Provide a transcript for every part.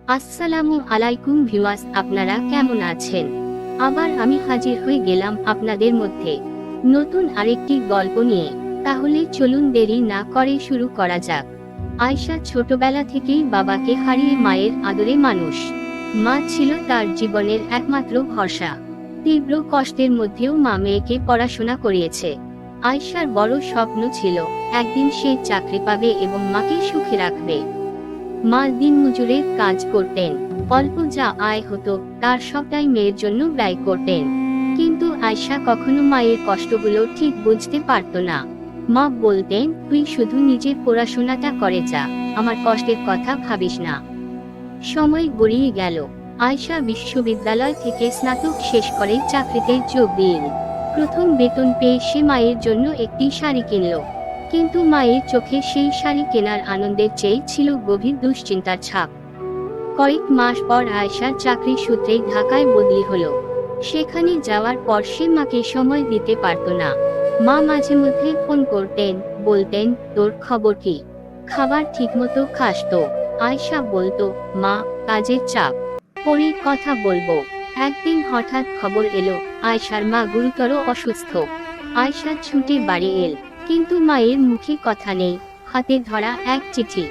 আসসালামু আলাইকুম ভিউয়ার্স, আপনারা কেমন আছেন? আবার আমি হাজির হয়ে গেলাম আপনাদের মধ্যে নতুন আরেকটি গল্প নিয়ে। তাহলে চলুন দেরি না করে শুরু করা যাক। আয়শা ছোটবেলা থেকেই বাবাকে হারিয়ে মায়ের আদরে মানুষ। মা ছিল তার জীবনের একমাত্র ভরসা। তীব্র কষ্টের মধ্যেও মা মেয়েকে পড়াশোনা করিয়েছে। আয়শার বড় স্বপ্ন ছিল একদিন সে চাকরি পাবে এবং মাকে সুখে রাখবে। মা দিনমজুরের কাজ করতেন, অল্প যা আয় হতো তার সবটাই মেয়ের জন্য ব্যয় করতেন। কিন্তু আয়শা কখনো মায়ের কষ্টগুলো ঠিক বুঝতে পারত না। মা বলতেন, তুই শুধু নিজের পড়াশোনাটা করে যা, আমার কষ্টের কথা ভাবিস না। সময় গড়িয়ে গেল। আয়শা বিশ্ববিদ্যালয় থেকে স্নাতক শেষ করে চাকরিতে যোগ দিল। প্রথম বেতন পেয়ে সে মায়ের জন্য একটি শাড়ি কিনল। কিন্তু মায়ের চোখে সেই শাড়ি কেনার আনন্দের চেয়ে ছিল গভীর দুশ্চিন্তার ছাপ। কয়েক মাস পর আয়শার চাকরি সূত্রে ঢাকায় বদলি হলো। সেখানে যাওয়ার পর সে মাকে সময় দিতে পারত না। মা মাঝে মধ্যে ফোন করতেন, বলতেন, তোর খবর কি? খাবার ঠিকমতো খাস তো? আয়শা বলতো, মা, কাজের চাপ, পরে কথা বলবো। একদিন হঠাৎ খবর এলো, আয়শার মা গুরুতর অসুস্থ। আয়শা ছুটে বাড়ি এল, কিন্তু মায়ের মুখে কথা নেই, হাতে ধরা এক চিঠি।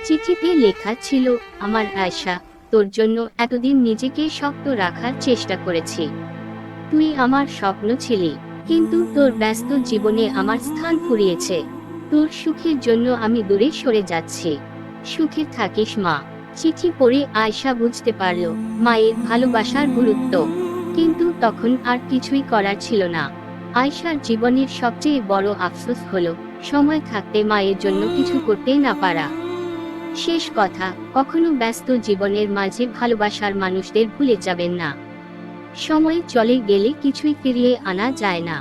চিঠিতে লেখা ছিল, আমার আয়শা, তোর জন্য এতদিন নিজেকে শক্ত রাখার চেষ্টা করেছি। তুই আমার স্বপ্ন ছিলি, কিন্তু তোর ব্যস্ত জীবনে আমার স্থান ফুরিয়েছে। তোর সুখের জন্য আমি দূরে সরে যাচ্ছি। সুখে থাকিস মা। চিঠি পড়ে আয়শা বুঝতে পারল মায়ের ভালোবাসার গুরুত্ব। কিন্তু তখন আর কিছুই করার ছিল না। আয়শার জীবনের সবচেয়ে বড় আফসোস হলো সময় থাকতে মায়ের জন্য কিছু করতে না পারা। শেষ কথা, কখনো ব্যস্ত জীবনের মাঝে ভালোবাসার মানুষদের ভুলে যাবেন না। সময় চলে গেলে কিছুই ফিরিয়ে আনা যায় না।